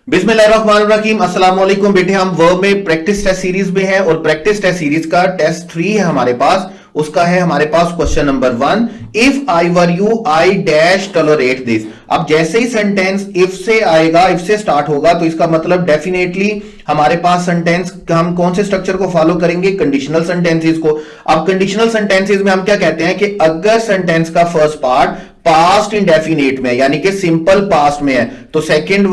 बिस्मिल्लाहिर्रहमानिर्रहीम। अस्सलाम वालेकुम बेटे, हम वर्ब में प्रैक्टिस टेस्ट सीरीज में हैं और प्रैक्टिस टेस्ट सीरीज का टेस्ट 3 है हमारे पास। उसका है हमारे पास question number 1, if I were you I dash tolerate this. अब जैसे ही सेंटेंस इफ से आएगा, इफ से स्टार्ट होगा, तो इसका मतलब डेफिनेटली हमारे पास सेंटेंस हम कौन से स्ट्रक्चर को फॉलो करेंगे, कंडीशनल सेंटेंसेस को। अब कंडीशनल सेंटेंसेस में हम क्या कहते हैं कि अगर सेंटेंस का फर्स्ट पार्ट पास्ट इंडेफिनिट में यानी कि सिंपल पास्ट में है तो सेकंड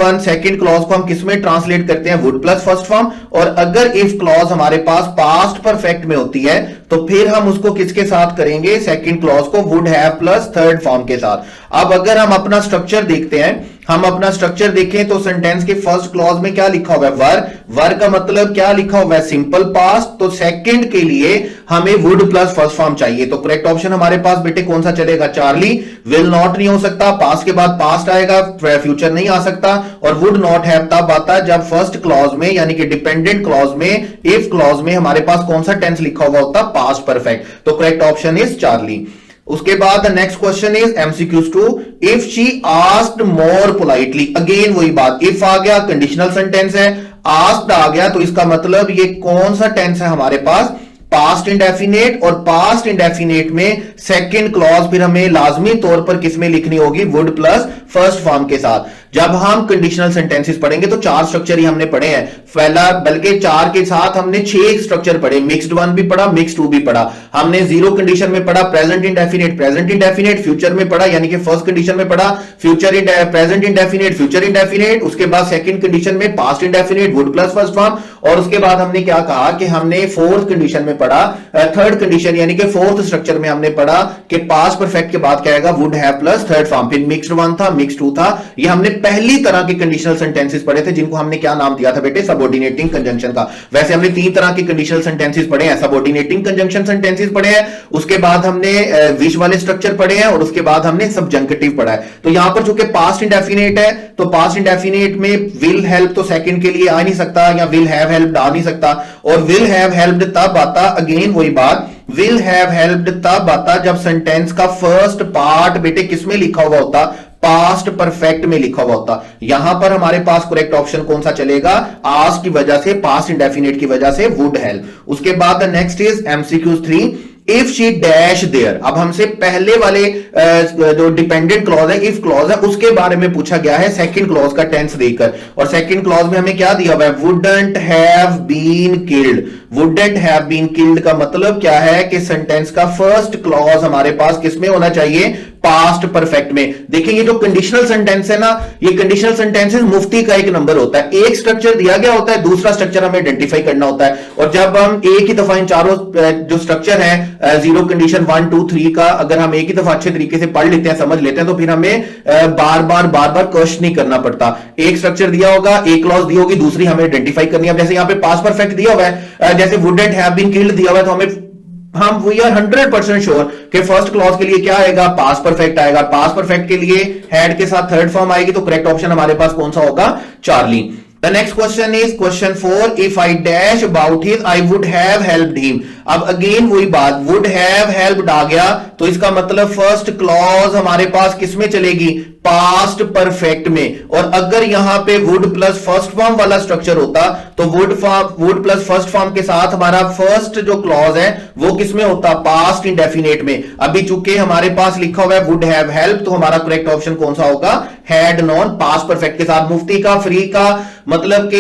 क्लॉज को हम किस में ट्रांसलेट करते हैं, वुड प्लस फर्स्ट फॉर्म। और अगर इफ क्लॉज हमारे पास पास्ट परफेक्ट में होती है तो फिर हम उसको किसके साथ करेंगे, सेकंड क्लॉज को would have plus third form के साथ। अब अगर हम अपना स्ट्रक्चर देखते हैं, हम अपना स्ट्रक्चर देखें तो सेंटेंस के फर्स्ट क्लॉज में क्या लिखा हुआ है, वर का मतलब क्या लिखा हुआ है, सिंपल पास्ट। तो सेकंड के लिए हमें वुड प्लस फर्स्ट फॉर्म चाहिए, तो करेक्ट ऑप्शन हमारे पास बेटे कौन सा चलेगा, चार्ली। विल नॉट नहीं हो सकता, पास्ट के बाद पास्ट आएगा, फ्यूचर नहीं आ सकता। और वुड नॉट हैव तब आता जब फर्स्ट क्लॉज में यानी कि डिपेंडेंट क्लॉज में, इफ क्लॉज में हमारे पास कौन सा टेंस लिखा हुआ होता, पास्ट परफेक्ट। तो करेक्ट ऑप्शन इज चार्ली। उसके बाद next question is MCQs 2, if she asked more politely. Again वही बात, इफ आ गया कंडीशनल सेंटेंस है, आस्क्ड आ गया तो इसका मतलब ये कौन सा टेंस है हमारे पास, पास्ट इंडेफिनेट। और पास्ट इंडेफिनेट में सेकंड क्लॉज फिर हमें लाजमी तौर पर किसमें लिखनी होगी, वुड प्लस फर्स्ट फॉर्म के साथ। जब हम कंडीशनल सेंटेंसेस पढ़ेंगे तो 4 स्ट्रक्चर ही हमने पढ़े हैं, पहला बल्कि 4 के साथ हमने 6 स्ट्रक्चर पढ़े, मिक्स्ड 1 भी पढ़ा, मिक्स्ड 2 भी पढ़ा। हमने जीरो कंडीशन में पढ़ा प्रेजेंट इंडेफिनेट, फ्यूचर में पढ़ा यानी कि फर्स्ट कंडीशन में पढ़ा प्रेजेंट इंडेफिनेट, फ्यूचर इंडेफिनेट। उसके बाद सेकंड कंडीशन में past indefinite, would plus first form. और उसके बाद हमने क्या कहा कि हमने फोर्थ कंडीशन में पढ़ा, थर्ड कंडीशन यानी कि फोर्थ स्ट्रक्चर में हमने पढ़ा कि पास्ट परफेक्ट के बाद क्या आएगा, would have plus third form. फिर मिक्स्ड 1 था, मिक्स्ड 2 था। ये हमने पहली तरह के कंडीशनल सेंटेंसेस पढ़े थे जिनको हमने क्या नाम दिया था बेटे, सबऑर्डिनेटिंग कंजंक्शन का। वैसे हमने 3 तरह के कंडीशनल सेंटेंसेस पढ़े हैं, सबऑर्डिनेटिंग कंजंक्शन सेंटेंसेस पढ़े हैं, उसके बाद हमने विश वाले स्ट्रक्चर पढ़े हैं, और उसके बाद हमने सबजंक्टिव पढ़ा है। तो यहां पर चूंकि पास्ट इंडेफिनेट है तो पास्ट इंडेफिनेट में विल हेल्प तो सेकंड के लिए आ नहीं सकता, या विल हैव हेल्प्ड आ नहीं सकता। और विल हैव हेल्प्ड तब आता, अगेन वही बात, विल हैव हेल्प्ड तब आता जब सेंटेंस का फर्स्ट पार्ट बेटे किसमें लिखा हुआ होता, पास्ट परफेक्ट में लिखा हुआ होता। यहां पर हमारे पास करेक्ट ऑप्शन कौन सा चलेगा, आस्क की वजह से, पास्ट इंडेफिनेट की वजह से वुड हेल्प। उसके बाद next is MCQ 3, if she dash there. अब हमसे पहले वाले जो डिपेंडेंट क्लॉज है, इफ क्लॉज है, उसके बारे में पूछा गया है सेकंड क्लॉज का टेंस देकर। और सेकंड क्लॉज में हमें क्या दिया हुआ है, wouldn't have been killed. Wouldn't have been killed का मतलब क्या है कि सेंटेंस का फर्स्ट क्लॉज हमारे पास किसमें होना चाहिए, पास्ट परफेक्ट में। देखिए ये जो कंडीशनल सेंटेंस है ना, ये कंडीशनल सेंटेंसेस मुफ्ती का एक नंबर होता है। एक स्ट्रक्चर दिया गया होता है, दूसरा स्ट्रक्चर हमें आइडेंटिफाई करना होता है। और जब हम एक ही दफा इन चारों जो स्ट्रक्चर है, जीरो कंडीशन 1 2 3 का अगर हम एक ही दफा अच्छे तरीके से पढ़ लेते हैं, समझ लेते हैं, तो फिर हमें बार बार क्वेश्चन नहीं करना पड़ता। एक स्ट्रक्चर दिया होगा, एक क्लॉज दी होगी, दूसरी हमें आइडेंटिफाई करनी है। जैसे यहां पे पास्ट परफेक्ट दिया हुआ है, जैसे वुडंट हैव बीन किल्ड दिया हुआ है, तो हमें हम वी आर 100% श्योर कि फर्स्ट क्लॉज के लिए क्या आएगा, पास्ट परफेक्ट आएगा। पास्ट परफेक्ट के लिए हैड के साथ थर्ड फॉर्म आएगी, तो करेक्ट ऑप्शन हमारे पास कौन सा होगा, Charlie. The next question is question 4, if I dash about his I would have helped him. अब अगेन वही बात, वुड हैव हेल्प्ड आ गया तो इसका मतलब फर्स्ट क्लॉज हमारे पास किसमें चलेगी, पास्ट परफेक्ट में। और अगर यहां पे वुड प्लस फर्स्ट फॉर्म वाला स्ट्रक्चर होता तो वुड प्लस फर्स्ट फॉर्म के साथ हमारा फर्स्ट जो क्लॉज है वो किसमें होता, पास्ट इंडेफिनेट में। अभी चूंकि हमारे पास लिखा हुआ है वुड हैव हेल्प, तो हमारा करेक्ट ऑप्शन कौन सा होगा, हैड नॉन, पास्ट परफेक्ट के साथ। मुफ्ती का, फ्री का मतलब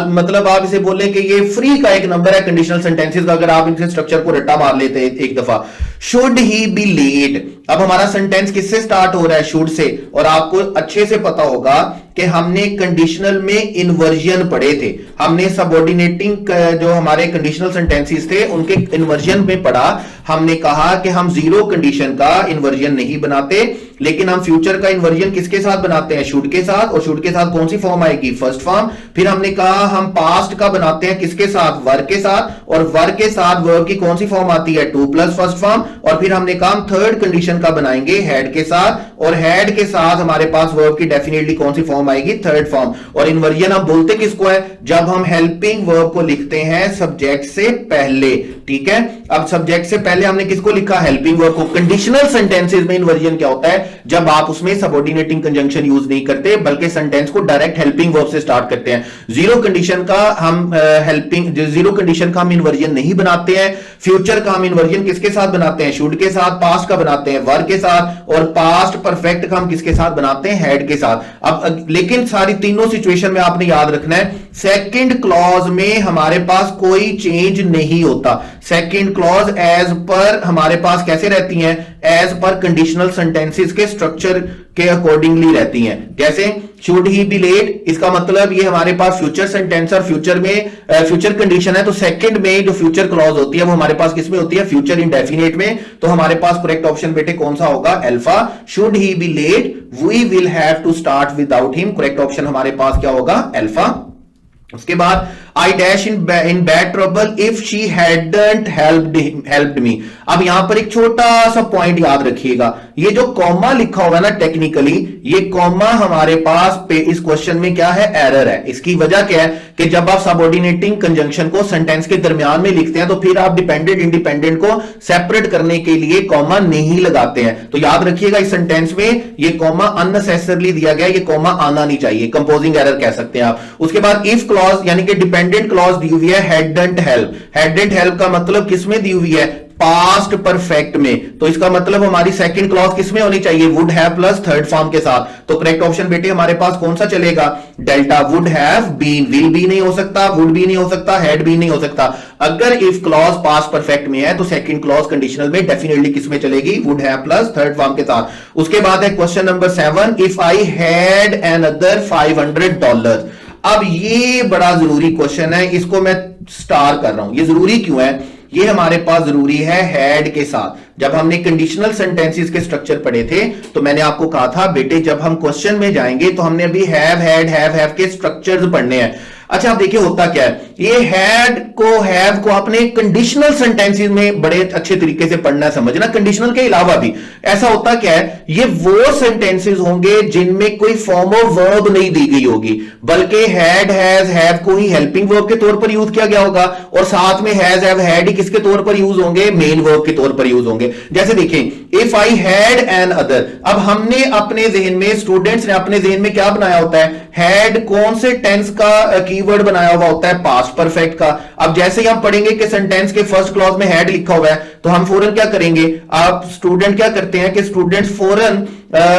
मतलब आप इसे बोले कि ये फ्री का एक नंबर है कंडीशनल सेंटेंसेस का, अगर आप इनसे स्ट्रक्चर को रट्टा मार लेते हैं एक दफा। Should he be late. अब हमारा सेंटेंस किससे स्टार्ट हो रहा है, शुड से। और आपको अच्छे से पता होगा कि हमने कंडीशनल में इन्वर्जन पढ़े थे, हमने सबऑर्डिनेटिंग जो हमारे कंडीशनल सेंटेंसेस थे उनके इन्वर्जन में पढ़ा। हमने कहा कि हम जीरो कंडीशन का इन्वर्जन नहीं बनाते, लेकिन हम फ्यूचर का इन्वर्जन किसके साथ बनाते हैं, शुड के साथ। और शुड के साथ कौन सी फॉर्म आएगी, फर्स्ट फॉर्म। फिर हमने कहा हम पास्ट का बनाते हैं किसके साथ, वर्ब के साथ। और वर्ब के साथ वर्ब की कौन सी फॉर्म आती है, 2 प्लस फर्स्ट फॉर्म। और फिर हमने कहा हम थर्ड कंडीशन का बनाएंगे हैड के साथ, और हैड के साथ हमारे पास वर्ब की डेफिनेटली कौन सी फॉर्म फॉर्म आएगी थर्ड फॉर्म। और इन्वर्जन हम बोलते किसको है, जब हम हेल्पिंग वर्ब को लिखते हैं सब्जेक्ट से पहले, ठीक है। अब सब्जेक्ट से पहले हमने किसको लिखा, हेल्पिंग वर्ब को। कंडीशनल सेंटेंसेस में इन्वर्जन क्या होता है, जब आप उसमें सबऑर्डिनेटिंग कंजंक्शन यूज नहीं करते बल्कि सेंटेंस को डायरेक्ट हेल्पिंग वर्ब से स्टार्ट करते हैं। जीरो कंडीशन का हम इन्वर्जन नहीं बनाते हैं। फ्यूचर का हम इन्वर्जन किसके साथ बनाते हैं, शुड के साथ। पास्ट का बनाते हैं वर के साथ। और पास्ट परफेक्ट का हम किसके साथ बनाते हैं, हैड के साथ। अब लेकिन सारी तीनों सिचुएशन में आपने याद रखना है, सेकंड क्लॉज में हमारे पास कोई चेंज नहीं होता। सेकंड क्लॉज एज पर हमारे पास कैसे रहती हैं, एज पर कंडीशनल सेंटेंसेस के स्ट्रक्चर के अकॉर्डिंगली रहती हैं। जैसे शुड ही बी लेट, इसका मतलब ये हमारे पास फ्यूचर सेंटेंस और फ्यूचर में फ्यूचर कंडीशन है, तो सेकंड में जो फ्यूचर क्लॉज होती है वो हमारे पास किसमें होती है, फ्यूचर इंडेफिनिट में। तो हमारे पास करेक्ट ऑप्शन बेटे कौन सा होगा, alpha. Should he be late, we will have to start without him, correct option हमारे पास क्या होगा, अल्फा। उसके बाद I dash in bad trouble if she hadn't helped me. अब यहां पर एक छोटा सा पॉइंट याद रखिएगा, ये जो कॉमा लिखा होगा ना, टेक्निकली ये कॉमा हमारे पास इस क्वेश्चन में क्या है, एरर है। इसकी वजह क्या है कि जब आप सबऑर्डिनेटिंग कंजंक्शन को सेंटेंस के दरमियान में लिखते हैं तो फिर आप डिपेंडेंट इंडिपेंडेंट को सेपरेट करने के लिए कॉमा नहीं लगाते हैं। तो याद रखिएगा इस सेंटेंस में ये कॉमा अननेसेसरली दिया गया, ये कॉमा आना नहीं चाहिए, कंपोजिंग एरर कह सकते हैं आप। उसके बाद इफ क्लॉज यानी कि डिपेंडेंट क्लॉज दी हुई है हैडंट हेल्प। हैडंट हेल्प का मतलब किसमें दी हुई है, पास्ट परफेक्ट में। तो इसका मतलब हमारी सेकंड क्लॉज किसमें होनी चाहिए, would have plus third form के साथ। तो करेक्ट ऑप्शन बेटे हमारे पास कौन सा चलेगा, delta. Would have been, will be नहीं हो सकता, वुड भी नहीं हो सकता, हैड भी नहीं हो सकता। अगर इफ क्लॉज पास्ट परफेक्ट में है तो सेकंड क्लॉज कंडीशनल में डेफिनेटली किसमें चलेगी, would have plus third form के साथ। उसके बाद है question number 7, if I had another $500। अब ये बड़ा जरूरी क्वेश्चन है, इसको मैं स्टार कर रहा हूं। ये जरूरी क्यों है, ये हमारे पास जरूरी है हैड के साथ। जब हमने कंडीशनल सेंटेंसेस के स्ट्रक्चर पढ़े थे तो मैंने आपको कहा था बेटे जब हम क्वेश्चन में जाएंगे तो हमने अभी हैव हैव के स्ट्रक्चर्स पढ़ने हैं। अच्छा आप देखिए होता क्या है, ये हैड को हैव को आपने कंडीशनल सेंटेंसेस में बड़े अच्छे तरीके से पढ़ना समझना। कंडीशनल के अलावा भी ऐसा होता क्या है, ये वो सेंटेंसेस होंगे जिनमें कोई फॉर्म ऑफ वर्ब नहीं दी गई होगी, बल्कि हैड हैज हैव को ही हेल्पिंग वर्ब के तौर पर यूज किया गया होगा और साथ में हैज हैव हैड ही किसके तौर पर यूज होंगे, मेन वर्ब के तौर पर यूज होंगे। जैसे देखें if I had an other, अब हमने अपने जहन में, स्टूडेंट्स ने अपने जहन में क्या बनाया होता है, हैड कौन से टेंस का कीवर्ड बनाया हुआ होता है, पास्ट परफेक्ट का। अब जैसे ही हम पढ़ेंगे कि सेंटेंस के फर्स्ट क्लॉज में हैड लिखा हुआ है तो हम फौरन क्या करेंगे, आप स्टूडेंट क्या करते हैं कि स्टूडेंट्स फौरन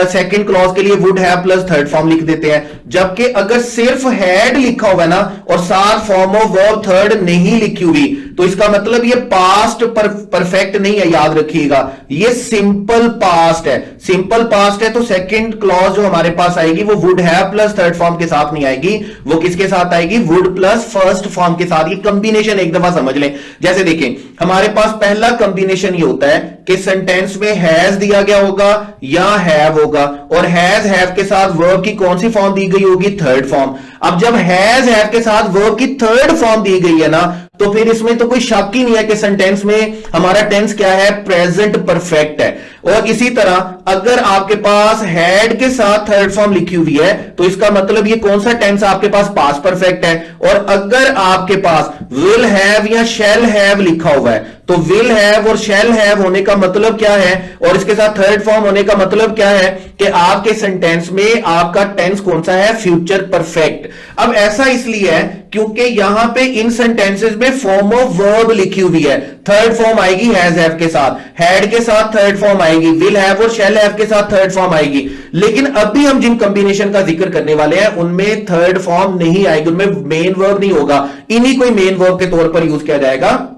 सेकंड क्लॉज के लिए would have plus third form लिख देते हैं। जबकि अगर सिर्फ हैड लिखा हुआ है ना और साथ फॉर्म ऑफ वर्ब थर्ड नहीं लिखी हुई तो इसका मतलब ये पास्ट परफेक्ट नहीं है, याद रखिएगा ये सिंपल पास्ट है। सिंपल पास्ट है तो सेकंड क्लॉज जो हमारे पास आएगी वो would have plus third form के साथ नहीं आएगी, वो किसके साथ आएगी, वुड प्लस फर्स्ट फॉर्म के साथ। ये कंबिनेशन एक दफा समझ लें। जैसे देखें हमारे पास पहला कंबिनेशन ये होता है कि सेंटेंस में हैज दिया गया होगा या हैव होगा और हैज हैव के साथ वर्ब की कौन सी फॉर्म दी गई होगी, थर्ड फॉर्म। अब जब हैज हैव के साथ वर्ब की थर्ड फॉर्म दी गई है ना तो फिर इसमें तो कोई शक ही नहीं है कि सेंटेंस में हमारा टेंस क्या है, प्रेजेंट परफेक्ट है। और इसी तरह अगर आपके पास हैड के साथ थर्ड फॉर्म लिखी हुई है तो इसका मतलब ये कौन सा टेंस आपके पास, पास्ट परफेक्ट है। और अगर आपके पास विल हैव या शैल हैव लिखा हुआ है तो विल हैव और शैल हैव होने का मतलब क्या है और इसके साथ थर्ड फॉर्म होने का मतलब क्या है कि आपके सेंटेंस में आपका टेंस कौन सा है, फ्यूचर परफेक्ट। अब ऐसा इसलिए है क्योंकि यहां पे इन सेंटेंसेस में फॉर्म ऑफ वर्ब लिखी हुई है, थर्ड फॉर्म आएगी हैज हैव के साथ, हैड के साथ थर्ड फॉर्म आएगी, विल हैव और शैल हैव के साथ थर्ड फॉर्म आएगी। लेकिन अभी हम जिन कॉम्बिनेशन का जिक्र करने वाले हैं उनमें थर्ड फॉर्म नहीं आएगी, उनमें मेन वर्ब नहीं होगा, इन्हीं कोई मेन वर्ब के तौर पर यूज किया जाएगा।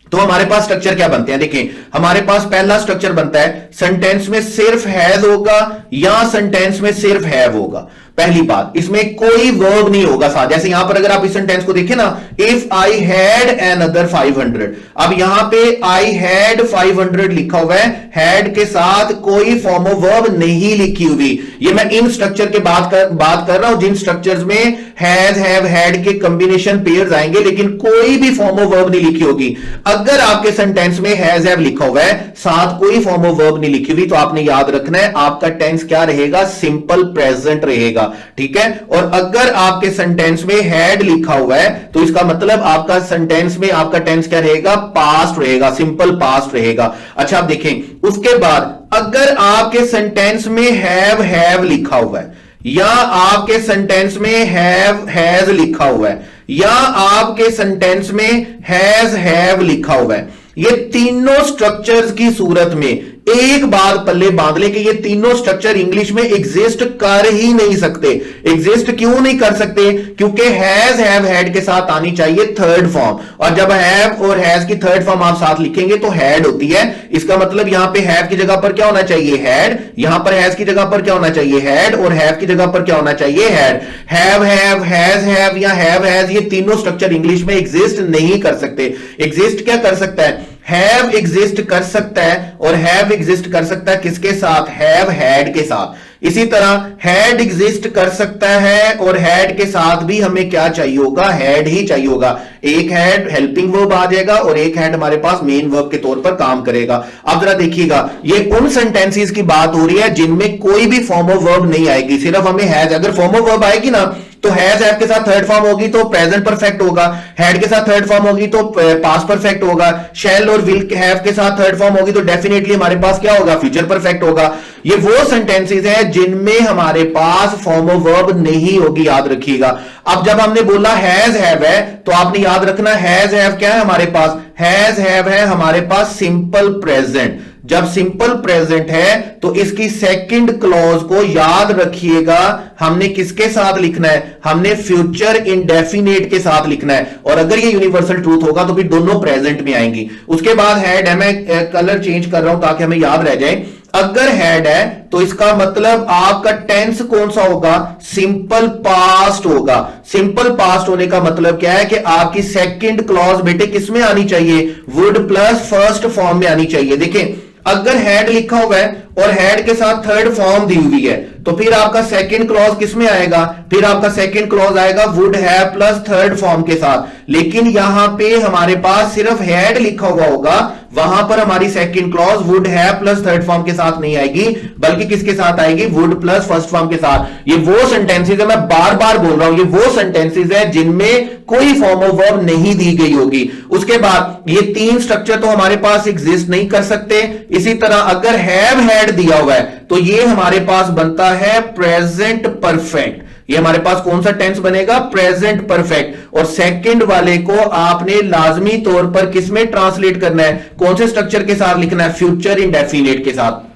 तो हमारे पास स्ट्रक्चर क्या बनते हैं, देखिए हमारे पास पहला स्ट्रक्चर बनता है सेंटेंस में सिर्फ हैज होगा या सेंटेंस में सिर्फ हैव होगा। पहली बात इसमें कोई वर्ब नहीं होगा साथ। जैसे यहां पर अगर आप इस सेंटेंस को देखें ना, इफ आई हैड अनदर 500, अब यहां पे आई हैड 500 लिखा हुआ है, हैड के साथ कोई फॉर्म ऑफ वर्ब नहीं लिखी हुई। ये मैं इन स्ट्रक्चर के बात कर रहा हूं जिन स्ट्रक्चर्स में हैज हैव हैड के कॉम्बिनेशन पेयर्स आएंगे लेकिन कोई भी फॉर्म ऑफ वर्ब नहीं लिखी होगी। अगर आपके सेंटेंस में हैज हैव लिखा हुआ है साथ कोई फॉर्म ऑफ वर्ब नहीं लिखी हुई तो आपने याद रखना है आपका टेंस क्या रहेगा, सिंपल प्रेजेंट रहेगा। ठीक है। और अगर आपके सेंटेंस में हैड लिखा हुआ है तो इसका मतलब आपका सेंटेंस में आपका टेंस क्या रहेगा, पास्ट रहेगा, सिंपल पास्ट रहेगा। अच्छा आप देखें उसके बाद अगर आपके सेंटेंस में हैव लिखा हुआ है, या आपके सेंटेंस में हैज लिखा हुआ है, या आपके सेंटेंस में हैव लिखा हुआ है, ये तीनों स्ट्रक्चर्स की सूरत में एक बात पल्ले बांध ले कि ये तीनों स्ट्रक्चर इंग्लिश में एग्जिस्ट कर ही नहीं सकते। एग्जिस्ट क्यों नहीं कर सकते, क्योंकि हैज हैव हैड के साथ आनी चाहिए थर्ड फॉर्म, और जब हैव और हैज की थर्ड फॉर्म आप साथ लिखेंगे तो हैड होती है। इसका मतलब यहां पे हैव की जगह पर क्या होना चाहिए, हैड, यहां पर हैज की जगह पर क्या होना चाहिए, हैड, और हैव की जगह पर क्या होना चाहिए, हैड। हैव हैज या हैव हैज ये तीनों स्ट्रक्चर इंग्लिश में एग्जिस्ट नहीं कर सकते। एग्जिस्ट क्या कर सकता है, हैव एग्जिस्ट कर सकता है, और हैव एग्जिस्ट कर सकता है किसके साथ, हैव हैड के साथ। इसी तरह हैड एग्जिस्ट कर सकता है और हैड के साथ भी हमें क्या चाहिए होगा, हैड ही चाहिए होगा। एक हैड हेल्पिंग वर्ब आ जाएगा और एक हैड हमारे पास मेन वर्ब के तौर पर काम करेगा। अब जरा देखिएगा, ये उन सेंटेंसेस की बात हो रही है जिनमें कोई भी फॉर्म ऑफ वर्ब नहीं आएगी, सिर्फ हमें हैज। अगर फॉर्म ऑफ वर्ब आएगी ना तो हैज हैव के साथ थर्ड फॉर्म होगी तो प्रेजेंट परफेक्ट होगा, हैड के साथ थर्ड फॉर्म होगी तो पास्ट परफेक्ट होगा, शैल और विल हैव के साथ थर्ड फॉर्म होगी तो डेफिनेटली हमारे पास क्या होगा, फ्यूचर परफेक्ट होगा। ये वो सेंटेंसेस हैं जिनमें हमारे पास फॉर्म ऑफ वर्ब नहीं होगी, याद रखिएगा। अब जब हमने बोला हैज हैव है तो आपने याद रखना हैज हैव क्या है हमारे पास, हैज हैव है हमारे पास सिंपल प्रेजेंट। जब सिंपल प्रेजेंट है तो इसकी सेकंड क्लॉज को याद रखिएगा, हमने किसके साथ लिखना है, हमने फ्यूचर इंडेफिनेट के साथ लिखना है। और अगर ये यूनिवर्सल ट्रूथ होगा तो फिर दोनों प्रेजेंट में आएंगी। उसके बाद हैड है, मैं कलर चेंज कर रहा हूं ताकि हमें याद रह जाए। अगर हैड है तो इसका मतलब आपका टेंस कौन सा होगा, सिंपल पास्ट होगा। सिंपल पास्ट होने का मतलब क्या है कि आपकी सेकंड क्लॉज बेटे किसमें आनी चाहिए, वुड प्लस फर्स्ट फॉर्म में आनी चाहिए। देखें अगर हैड लिखा हुआ है और हैड के साथ थर्ड फॉर्म दी हुई है तो फिर आपका सेकंड क्लॉज किसमें आएगा, फिर आपका सेकंड क्लॉज आएगा would have plus third form के साथ। लेकिन यहां पे हमारे पास सिर्फ हैड लिखा हुआ होगा, वहां पर हमारी second clause would have plus third form के साथ नहीं आएगी, बल्कि किसके साथ आएगी, वुड प्लस फर्स्ट फॉर्म के साथ। ये वो सेंटेंसेस है, मैं बार बार बोल रहा हूं, ये वो सेंटेंसेस है जिनमें कोई फॉर्म ऑफ वर्ब नहीं दी गई होगी। उसके बाद ये तीन स्ट्रक्चर तो हमारे पास एग्जिस्ट नहीं कर सकते। इसी तरह अगर हैव हैड दिया हुआ है तो ये हमारे पास बनता है प्रेजेंट परफेक्ट। ये हमारे पास कौन सा टेंस बनेगा, प्रेजेंट परफेक्ट। और सेकंड वाले को आपने लाजमी तौर पर किसमें ट्रांसलेट करना है, कौन से स्ट्रक्चर के साथ लिखना है, फ्यूचर इंडेफिनिट के साथ।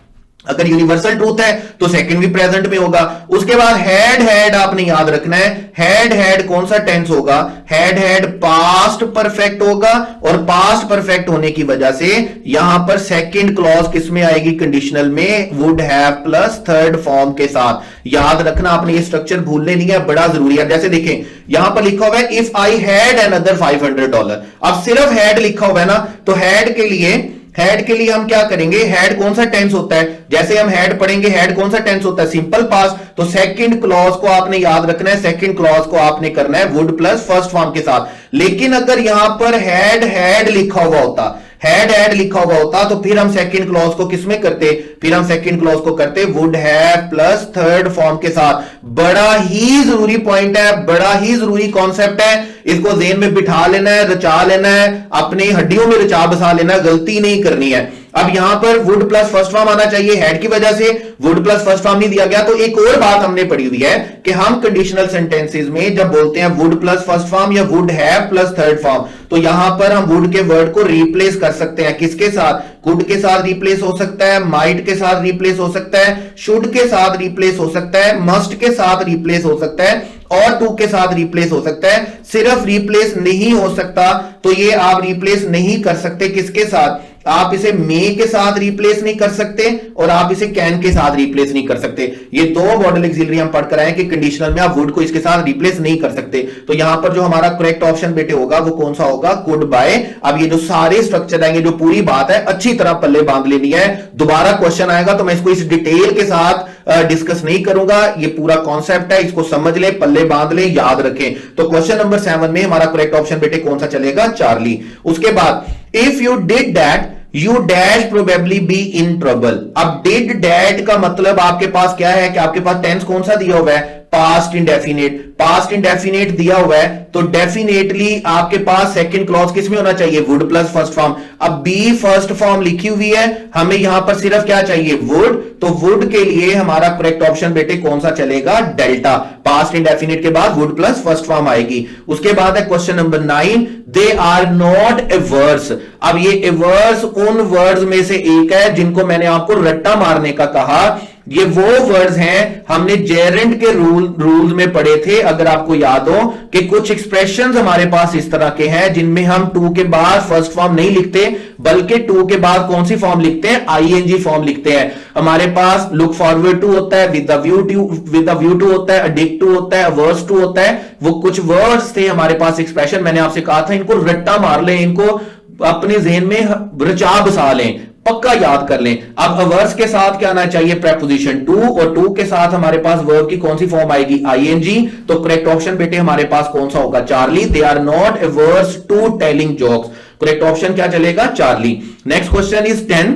अगर यूनिवर्सल ट्रूथ है तो सेकंड भी प्रेजेंट में होगा। उसके बाद हैड हैड आपने याद रखना है, हैड हैड कौन सा टेंस होगा, हैड हैड पास्ट परफेक्ट होगा। और पास्ट परफेक्ट होने की वजह से यहां पर सेकंड क्लॉज किसमें आएगी, कंडीशनल में, would have plus third form के साथ। याद रखना आपने, ये स्ट्रक्चर भूलने नहीं है, बड़ा जरूरी है। जैसे देखें यहां पर लिखा हुआ है इफ आई हैड अनदर $500। अब सिर्फ हैड लिखा हुआ है ना, तो हैड के लिए हम क्या करेंगे, हैड कौन सा टेंस होता है, जैसे हम हैड पढ़ेंगे हैड कौन सा टेंस होता है, सिंपल पास्ट। तो सेकंड क्लॉज को आपने याद रखना है, सेकंड क्लॉज को आपने करना है वुड प्लस फर्स्ट फॉर्म के साथ। लेकिन अगर यहां पर हैड लिखा हुआ होता, हैड लिखा हुआ होता तो फिर हम सेकंड क्लॉज को किसमें करते, फिर हम सेकंड क्लॉज को करते would have plus third form के साथ। बड़ा ही जरूरी पॉइंट है, बड़ा ही जरूरी कॉन्सेप्ट है, इसको ज़हन में बिठा लेना है, रचा लेना है, अपनी हड्डियों में रचा बसा लेना, गलती नहीं करनी है। अब यहां पर वुड प्लस फर्स्ट फॉर्म आना चाहिए, हैड की वजह से वुड प्लस फर्स्ट फॉर्म नहीं दिया गया। तो एक और बात हमने पढ़ी हुई है कि हम कंडीशनल सेंटेंसेस में जब बोलते हैं वुड प्लस फर्स्ट फॉर्म या would have plus third form, तो यहां पर हम वुड के वर्ड को रिप्लेस कर सकते हैं, किसके साथ, कुड के साथ रिप्लेस हो सकता है, माइट के साथ रिप्लेस हो सकता है, शुड के साथ रिप्लेस हो सकता है, मस्ट के साथ रिप्लेस हो सकता है, और टू के साथ रिप्लेस हो सकता है। सिर्फ रिप्लेस नहीं हो सकता तो ये आप रिप्लेस नहीं कर सकते किसके साथ, आप इसे मे के साथ रिप्लेस नहीं कर सकते और आप इसे कैन के साथ रिप्लेस नहीं कर सकते। ये दो मॉडल एक्सिलरी हम पढ़ कर आए कि कंडीशनल में आप वुड को इसके साथ रिप्लेस नहीं कर सकते। तो यहां पर जो हमारा करेक्ट ऑप्शन बेटे होगा वो कौन सा होगा, कुड बाय। अब ये जो सारे स्ट्रक्चर आएंगे, जो पूरी बात है अच्छी तरह पल्ले बांध लेनी है, दोबारा क्वेश्चन आएगा तो मैं इसको इस डिटेल के साथ डिस्कस नहीं करूंगा। ये पूरा कॉन्सेप्ट है, इसको समझ ले, पल्ले बांध ले, याद रखें। तो क्वेश्चन नंबर 7 में हमारा करेक्ट ऑप्शन बेटे कौन सा चलेगा, चार्ली। उसके बाद if you did that you dash probably be in trouble. अब डिड डैट का मतलब आपके पास क्या है कि आपके पास टेंस कौन सा दिया हुआ है, पास्ट इंडेफिनिट। पास्ट इंडेफिनिट दिया हुआ है तो डेफिनेटली आपके पास सेकंड क्लॉज किसमें होना चाहिए, वुड प्लस फर्स्ट फॉर्म। अब बी फर्स्ट फॉर्म लिखी हुई है, हमें यहां पर सिर्फ क्या चाहिए, वुड। तो वुड के लिए हमारा करेक्ट ऑप्शन बेटे कौन सा चलेगा, डेल्टा। पास्ट इंडेफिनिट के बाद वुड प्लस फर्स्ट फॉर्म आएगी। उसके बाद है question number 9, they are not a words. अब ये ए वर्ड्स उन वर्ड्स में से एक है जिनको मैंने आपको रट्टा मारने का कहा। ये वो वर्ड्स हैं हमने जेरेंट के रूल्स में पढ़े थे, अगर आपको याद हो कि कुछ एक्सप्रेशंस हमारे पास इस तरह के हैं जिनमें हम टू के बाद फर्स्ट फॉर्म नहीं लिखते, बल्कि टू के बाद कौन सी फॉर्म लिखते हैं, आईएनजी फॉर्म लिखते हैं। हमारे पास लुक फॉरवर्ड टू होता है, विद द व्यू टू होता है, अडिक्ट टू होता है, अवर्स टू होता है। वो कुछ वर्ड्स थे हमारे पास एक्सप्रेशन, मैंने आपसे कहा था इनको रट्टा मार लें, इनको अपने ज़हन में रचा बसा लें, पक्का याद कर लें। अब अवर्स के साथ क्या आना चाहिए, प्रेपोजिशन टू, और टू के साथ हमारे पास वर्ब की कौन सी फॉर्म आएगी, आईएनजी। तो करेक्ट ऑप्शन बेटे हमारे पास कौन सा होगा, Charlie. They are not ours to telling jokes. Correct option क्या चलेगा, Charlie. Next question is 10,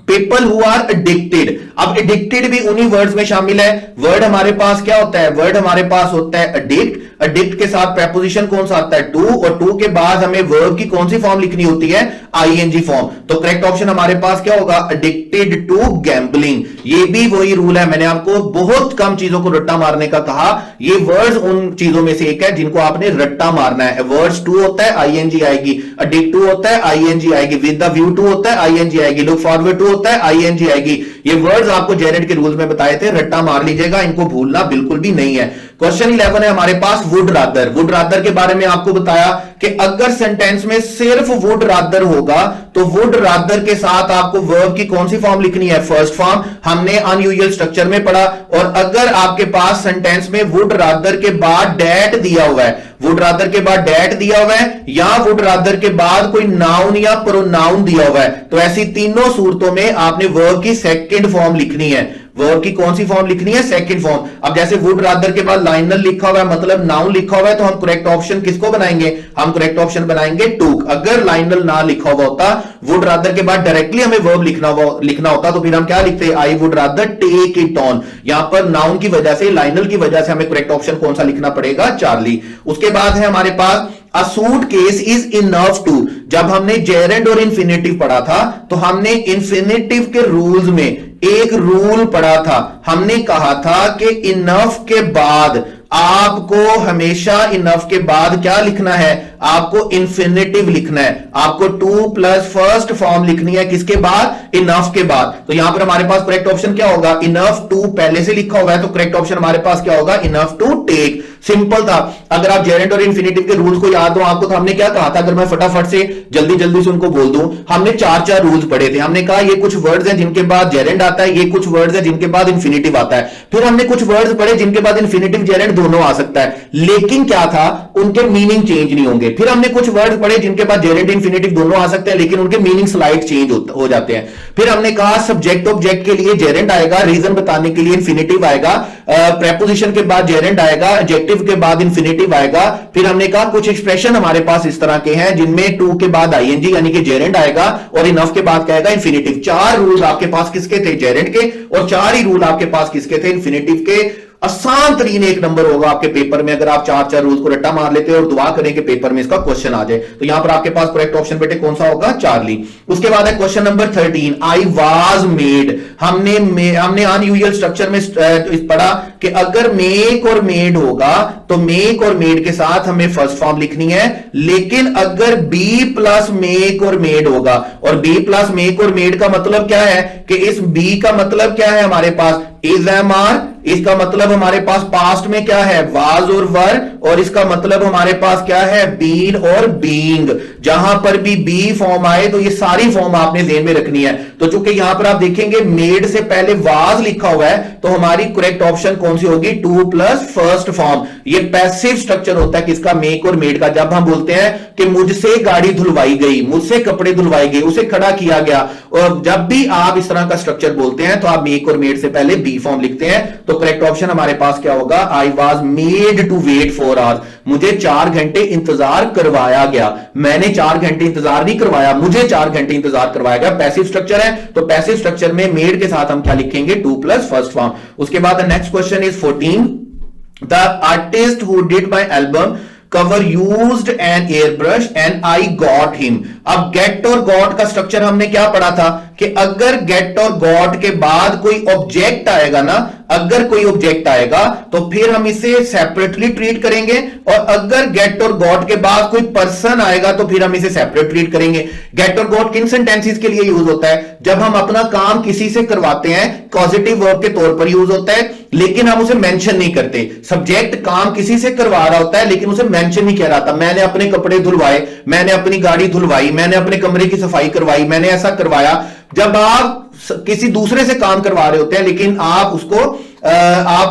people who are addicted. अब एडिक्टेड भी उन्हीं वर्ड्स में शामिल है। वर्ड हमारे पास क्या होता है, वर्ड हमारे पास होता है एडिक्ट। एडिक्ट के साथ प्रेपोजिशन कौन सा आता है, टू, और टू के बाद हमें वर्ब की कौन सी फॉर्म लिखनी होती है, आईएनजी फॉर्म। तो करेक्ट ऑप्शन हमारे पास क्या होगा, एडिक्टेड टू गैम्बलिंग। ये भी वही रूल है, मैंने आपको बहुत कम चीजों को रट्टा मारने का कहा। ये वर्ड्स उन चीजों में से एक है जिनको आपने रट्टा मारना है। वर्ड्स टू होता है, आईएनजी आएगी। एडिक्ट टू होता है, आईएनजी आएगी। विद द व्यू टू होता है, आईएनजी आएगी। लुक फॉरवर्ड टू होता है, आईएनजी आएगी। ये वर्ड्स आपको जेरेंट के रूल्स में बताए थे, रट्टा मार लीजिएगा, इनको भूलना बिल्कुल भी नहीं है। क्वेश्चन 11 है हमारे पास, वुड रादर। वुड रादर के बारे में आपको बताया कि अगर सेंटेंस में सिर्फ वुड रादर होगा तो वुड रादर के साथ आपको वर्ब की कौन सी फॉर्म लिखनी है, फर्स्ट फॉर्म। हमने अनयूजुअल स्ट्रक्चर में पढ़ा। और अगर आपके पास सेंटेंस में वुड रादर के बाद डैट दिया हुआ है, वुड रादर के बाद डैट दिया हुआ है, या वुड रादर के बाद कोई नाउन या प्रोनाउन दिया हुआ है, तो ऐसी तीनों सूरतों में आपने वर्ब की सेकंड फॉर्म लिखनी है। वर्ब की कौन सी फॉर्म लिखनी है, सेकंड फॉर्म। अब जैसे वुड रादर के बाद लाइनर लिखा हुआ है, मतलब नाउन लिखा हुआ है, तो हम करेक्ट ऑप्शन किसको बनाएंगे, हम करेक्ट ऑप्शन बनाएंगे टूक। अगर लाइनर ना लिखा हुआ होता, वुड रादर के बाद डायरेक्टली हमें वर्ब लिखना होता, तो फिर हम क्या लिखते, I would rather take it on. यहां पर नाउन की वजह से, लाइनर की वजह से हमें करेक्ट ऑप्शन कौन सा लिखना पड़ेगा, चार्ली। उसके बाद है हमारे पास A suitcase is enough to। जब हमने जेरेंड और इन्फिनेटिव पढ़ा था तो हमने इन्फिनेटिव के रूल्स में एक रूल पढ़ा था। हमने कहा था कि इनफ के बाद आपको हमेशा इनफ के बाद क्या लिखना है, आपको इन्फिनेटिव लिखना है। आपको टू प्लस फर्स्ट फॉर्म लिखनी है, किसके बाद, इनफ के बाद। तो यहां पर हमारे पास करेक्ट ऑप्शन क्या होगा, इनफ टू पहले से लिखा हुआ है, तो करेक्ट ऑप्शन हमारे पास क्या होगा, इनफ टू टेक। सिंपल था। अगर आप जेरेंड और इन्फिनेटिव के रूल्स को याद हो आपको, तो हमने क्या कहा था, अगर मैं फटाफट से जल्दी जल्दी से उनको बोल दूं, हमने चार चार रूल्स पढ़े थे। हमने कहा ये कुछ वर्ड्स हैं जिनके बाद जेरेंड आता है, ये कुछ वर्ड्स हैं जिनके बाद इन्फिनेटिव आता है। फिर हमने कुछ वर्ड्स पढ़े जिनके बाद इन्फिनेटिव जेरेंड दोनों आ सकता है, लेकिन क्या था, उनके मीनिंग चेंज नहीं होंगे। फिर हमने कुछ वर्ड्स पढ़े जिनके बाद जेरेंड इन्फिनेटिव दोनों आ सकते हैं, लेकिन उनके मीनिंग स्लाइड चेंज हो जाते हैं। फिर हमने कहा सब्जेक्ट ऑब्जेक्ट के लिए जेरेंड आएगा, रीजन बताने के लिए इन्फिनेटिव आएगा, प्रेपोजिशन के बाद जेरेंड आएगा, एडजेक्टिव के बाद इन्फिनेटिव आएगा। फिर हमने कहा कुछ एक्सप्रेशन हमारे पास इस तरह के हैं जिनमें टू के बाद आईएनजी यानी कि जेरेंड आएगा, और इनफ के बाद क्या आएगा, इन्फिनेटिव। चार रूल आपके पास किसके थे, जेरेंड के, और चार ही रूल आपके पास किसके थे, इन्फिनेटिव के। आसान तरीन एक नंबर होगा आपके पेपर में अगर आप चार चार रूल्स को रट्टा मार लेते हो और दुआ करें कि पेपर में इसका क्वेश्चन आ जाए। तो यहां पर आपके पास करेक्ट ऑप्शन बेटे कौन सा होगा, चार्ली। उसके बाद है question number 13, I was made. हमने अनयूजुअल स्ट्रक्चर में पढ़ा कि अगर मेक और मेड होगा तो मेक और मेड के साथ हमें फर्स्ट फॉर्म लिखनी है, लेकिन अगर बी प्लस मेक और मेड होगा, और बी प्लस मेक और मेड का मतलब क्या है कि इस बी का मतलब क्या है हमारे पास, इज एम आर। इसका मतलब हमारे पास पास्ट में क्या है, वाज और वर, और इसका मतलब हमारे पास क्या है, बीन और बीइंग। जहां पर भी बी फॉर्म आए तो ये सारी फॉर्म आपने ध्यान में रखनी है। तो चूंकि यहां पर आप देखेंगे मेड से पहले वाज लिखा हुआ है, तो हमारी करेक्ट ऑप्शन कौन सी होगी, टू प्लस फर्स्ट फॉर्म। ये पैसिव स्ट्रक्चर होता है किसका, मेक और मेड का। जब हम बोलते हैं कि मुझसे गाड़ी धुलवाई गई, मुझसे कपड़े धुलवाए गए, उसे खड़ा किया गया, और जब भी आप इस तरह का स्ट्रक्चर बोलते हैं तो आप मेक और मेड से पहले बी फॉर्म लिखते हैं। तो करेक्ट ऑप्शन हमारे पास क्या होगा, I was made to wait 4 hours. मुझे 4 घंटे इंतजार करवाया गया। मैंने 4 घंटे इंतजार नहीं करवाया, मुझे 4 घंटे इंतजार करवाया गया। पैसिव स्ट्रक्चर है, तो पैसिव स्ट्रक्चर में मेड के साथ हम क्या लिखेंगे, टू प्लस फर्स्ट फॉर्म। उसके बाद next question is 14, the artist who did my album cover used N air brush and I got him. अब गेट और गॉट का स्ट्रक्चर हमने क्या पढ़ा था कि अगर गेट और गॉट के बाद कोई ऑब्जेक्ट आएगा ना, अगर कोई ऑब्जेक्ट आएगा तो फिर हम इसे सेपरेटली ट्रीट करेंगे, और अगर गेट और गॉट के बाद कोई पर्सन आएगा तो फिर हम इसे सेपरेट ट्रीट करेंगे। गेट और गॉट किन सेंटेंसेस के लिए यूज होता है? जब हम अपना काम किसी से करवाते हैं, पॉजिटिव वर्ब के तौर पर यूज होता है, लेकिन हम उसे मेंशन नहीं करते। सब्जेक्ट काम किसी से करवा रहा होता है लेकिन उसे मेंशन नहीं किया रहा था। मैंने अपने कपड़े धुलवाए, मैंने अपनी गाड़ी धुलवाई, मैंने अपने कमरे की सफाई करवाई, मैंने ऐसा करवाया। जब आप किसी दूसरे से काम करवा रहे होते हैं लेकिन आप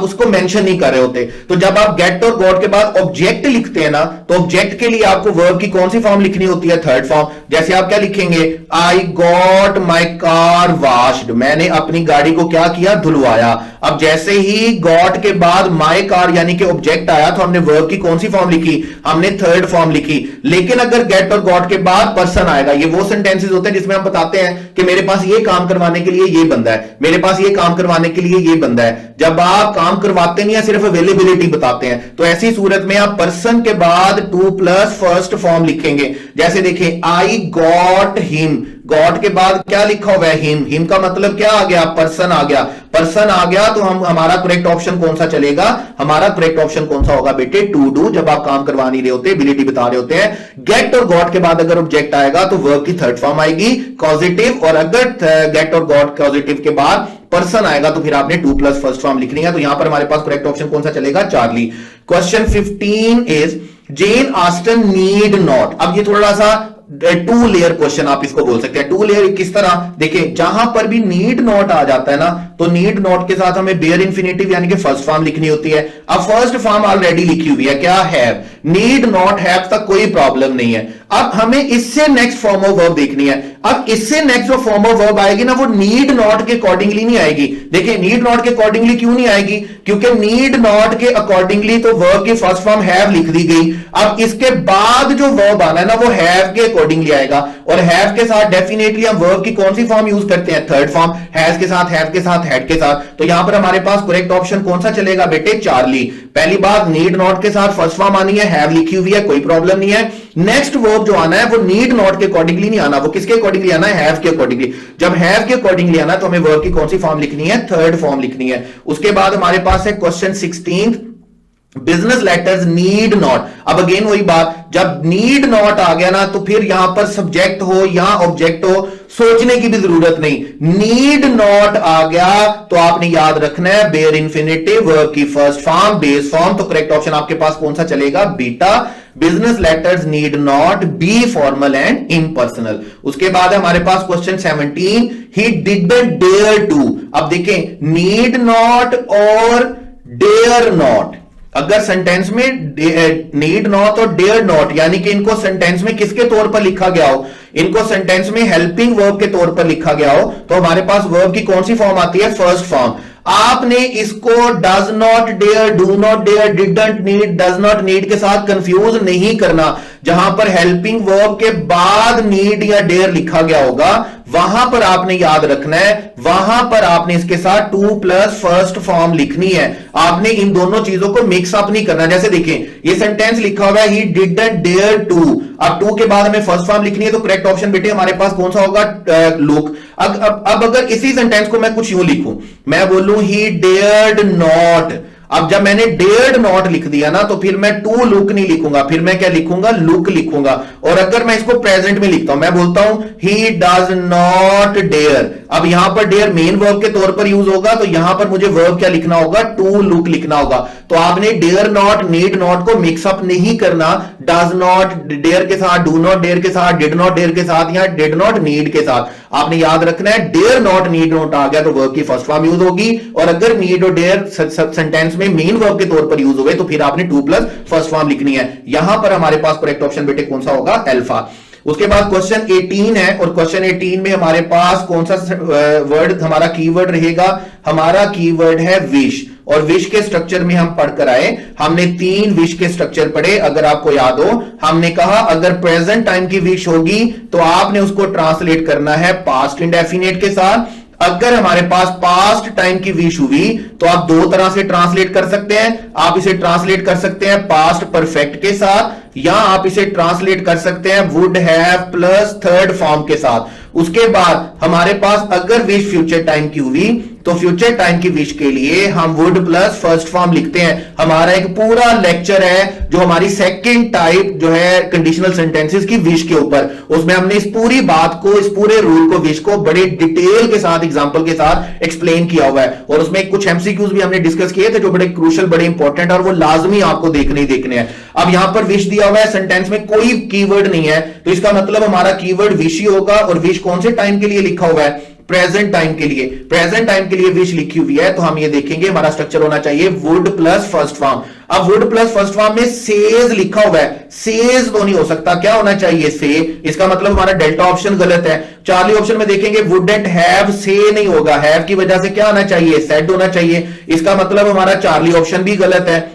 उसको मेंशन नहीं कर रहे होते, तो जब आप गेट और गॉट के बाद ऑब्जेक्ट लिखते हैं ना, तो ऑब्जेक्ट के लिए आपको वर्ब की कौन सी फॉर्म लिखनी होती है? Third form. जैसे आप क्या लिखेंगे? I got my car washed, मैंने अपनी गाड़ी को क्या किया? धुलवाया। अब जैसे ही गॉट के बाद माई कार यानी कि ऑब्जेक्ट आया तो हमने वर्ब की कौन सी फॉर्म लिखी? हमने थर्ड फॉर्म लिखी। लेकिन अगर गेट और गॉट के बाद पर्सन आएगा, ये वो सेंटेंसेस होते हैं जिसमें हम बताते हैं कि मेरे पास ये काम करवाने के लिए ये बंदा है, मेरे पास ये काम करवाने के लिए ये बंदा है। जब आप काम करवाते नहीं है, सिर्फ अवेलेबिलिटी बताते हैं, तो ऐसी सूरत में आप पर्सन के बाद टू प्लस फर्स्ट फॉर्म लिखेंगे। जैसे देखें, आई गॉट हिम, गॉट के बाद क्या लिखा हुआ है? हिम। हिम का मतलब क्या आ गया? पर्सन आ गया। पर्सन आ गया तो हमारा करेक्ट ऑप्शन कौन सा चलेगा? हमारा करेक्ट ऑप्शन कौन सा होगा बेटे? To do. जब आप काम करवा नहीं रहे होते, एबिलिटी बता रहे होते हैं। गेट और गॉट के बाद अगर ऑब्जेक्ट आएगा तो वर्ब की थर्ड फॉर्म आएगी पॉजिटिव, और अगर गेट और गॉट पॉजिटिव के बाद पर्सन आएगा तो फिर आपने टू प्लस फर्स्ट फॉर्म लिखनी है। तो यहां पर हमारे पास करेक्ट ऑप्शन कौन सा चलेगा? Charlie. Question 15 is Jane Austen need not. अब ये थोड़ा सा टू लेयर क्वेश्चन आप इसको बोल सकते हैं। टू लेयर किस तरह? देखिए, जहां पर भी नीड नॉट आ जाता है ना, तो नीड नॉट के साथ हमें बेयर इंफिनिटिव यानी कि फर्स्ट फॉर्म लिखनी होती है। अब फर्स्ट फॉर्म ऑलरेडी लिखी हुई है, क्या? हैव। नीड नॉट हैव तक कोई प्रॉब्लम नहीं है। अब हमें इससे नेक्स्ट फॉर्म ऑफ वर्ब देखनी है। अब इससे नेक्स्ट जो फॉर्म ऑफ वर्ब आएगी ना, वो नीड नॉट के अकॉर्डिंगली नहीं आएगी। देखिए, नीड नॉट के अकॉर्डिंगली क्यों नहीं आएगी? क्योंकि नीड नॉट के अकॉर्डिंगली तो वर्ब की फर्स्ट फॉर्म हैव लिख दी गई। अब इसके बाद जो वर्ब आना है ना, वो हैव के अकॉर्डिंगली आएगा, और हैव के साथ डेफिनेटली हम वर्ब की कौन सी फॉर्म यूज करते हैं? Third form. हैज के साथ, हैव के साथ, हैड के साथ। तो यहां पर हमारे पास करेक्ट ऑप्शन कौन सा चलेगा बेटे? चार्ली। पहली बात, नीड नॉट के साथ फर्स्ट फॉर्म आनी है, हैव लिखी हुई है, कोई प्रॉब्लम नहीं है। नेक्स्ट वर्ब जो आना है वो नीड नॉट के अकॉर्डिंगली नहीं आना, वो किसके अकॉर्डिंगली आना है? हैव के अकॉर्डिंगली। जब हैव के अकॉर्डिंगली आना तो हमें वर्ब की कौन सी फॉर्म लिखनी है? थर्ड फॉर्म लिखनी है। उसके बाद हमारे पास है question 16, business letters need not. अब अगेन वही बात, जब नीड नॉट आ गया ना तो फिर यहां पर सब्जेक्ट हो या ऑब्जेक्ट हो, सोचने की भी जरूरत नहीं। नीड नॉट आ गया तो आपने याद रखना है बेयर इंफिनिटिव, वर्ब की फर्स्ट फॉर्म, बेस फॉर्म। तो करेक्ट ऑप्शन आपके पास कौन सा चलेगा? बीटा। Business letters need not be formal and impersonal. उसके बाद है हमारे पास question 17, he didn't dare to. अब देखें, नीड नॉट और डेयर नॉट, अगर सेंटेंस में नीड नॉट और डेयर नॉट यानी कि इनको सेंटेंस में किसके तौर पर लिखा गया हो? इनको सेंटेंस में हेल्पिंग वर्ब के तौर पर लिखा गया हो, तो हमारे पास वर्ब की कौन सी फॉर्म आती है? First form. आपने इसको does not dare, do not dare, didn't need, does not need के साथ कंफ्यूज नहीं करना। जहां पर हेल्पिंग वर्ब के बाद नीड या डेयर लिखा गया होगा, वहां पर आपने याद रखना है, वहां पर आपने इसके साथ टू प्लस फर्स्ट फॉर्म लिखनी है। आपने इन दोनों चीजों को मिक्स अप नहीं करना। जैसे देखें, ये सेंटेंस लिखा हुआ है ही डिडंट डेयर टू, अब टू के बाद हमें फर्स्ट फॉर्म लिखनी है, तो करेक्ट ऑप्शन बेटे हमारे पास कौन सा होगा? लुक। अब अगर इसी सेंटेंस को मैं कुछ यूं लिखूं, मैं बोलूं ही डेयर्ड नॉट। अब जब मैंने डेयर्ड नॉट लिख दिया ना, तो फिर मैं टू लुक नहीं लिखूंगा, फिर मैं क्या लिखूंगा? लुक लिखूंगा। और अगर मैं इसको प्रेजेंट में लिखता हूं, मैं बोलता हूं ही डज नॉट डेयर, अब यहां पर डेयर मेन वर्ब के तौर पर यूज होगा, तो यहां पर मुझे वर्ब क्या लिखना होगा? टू लुक लिखना होगा। तो आपने डेयर नॉट, नीड नॉट को मिक्सअप नहीं करना। डज नॉट डेयर के साथ, डू नॉट डेयर के साथ, डिड नॉट डेयर के साथ, या डिड नॉट नीड के साथ। आपने याद रखना है, डेयर नॉट नीड नॉट आ गया तो वर्ब की फर्स्ट फॉर्म यूज होगी, और अगर नीड और डेयर सेंटेंस में मेन वर्ब के तौर पर यूज हो गए तो फिर आपने टू प्लस फर्स्ट फॉर्म लिखनी है। यहां पर हमारे पास करेक्ट ऑप्शन बेटे कौन सा होगा? अल्फा। उसके बाद क्वेश्चन 18 है, और क्वेश्चन 18 में हमारे पास कौन सा वर्ड हमारा कीवर्ड रहेगा? हमारा कीवर्ड है विश। और विश के स्ट्रक्चर में हम पढ़कर आए, हमने 3 विश के स्ट्रक्चर पढ़े। अगर आपको याद हो, हमने कहा अगर प्रेजेंट टाइम की विश होगी तो आपने उसको ट्रांसलेट करना है पास्ट इंडेफिनिट के साथ। अगर हमारे पास पास्ट टाइम की विश हुई तो आप दो तरह से ट्रांसलेट कर सकते हैं। आप इसे ट्रांसलेट कर सकते हैं पास्ट परफेक्ट के साथ, या आप इसे ट्रांसलेट कर सकते हैं would have plus third form के साथ। उसके बाद हमारे पास अगर विश फ्यूचर टाइम की हुई तो फ्यूचर टाइम की विश के लिए हम वुड प्लस फर्स्ट फॉर्म लिखते हैं। हमारा एक पूरा लेक्चर है जो हमारी सेकंड टाइप जो है कंडीशनल सेंटेंसेस की विश के ऊपर, उसमें हमने इस पूरी बात को, इस पूरे रूल को, विश को बड़े डिटेल के साथ, एग्जांपल के साथ एक्सप्लेन किया हुआ है। और उसमें कुछ एमसीक्यूज भी हमने डिस्कस किए थे जो बड़े क्रूशियल, बड़े इंपॉर्टेंट और वो लाजमी आपको देखने ही देखने हैं। अब यहां पर विश दिया हुआ है, सेंटेंस में कोई कीवर्ड नहीं है, तो इसका मतलब हमारा कीवर्ड विश ही होगा। और विश कौन से टाइम के लिए लिखा हुआ है? प्रेजेंट टाइम के लिए। प्रेजेंट टाइम के लिए विश लिखी हुई है, तो हम ये देखेंगे हमारा स्ट्रक्चर होना चाहिए वुड प्लस फर्स्ट फॉर्म। अब वुड प्लस फर्स्ट फॉर्म में सेज लिखा हुआ है, सेज तो नहीं हो सकता, क्या होना चाहिए? से। इसका मतलब हमारा डेल्टा ऑप्शन गलत है। चार्ली ऑप्शन में देखेंगे वुडंट हैव, से नहीं होगा, हैव की वजह से क्या होना चाहिए? सेड होना चाहिए। इसका मतलब हमारा चार्ली ऑप्शन भी गलत है।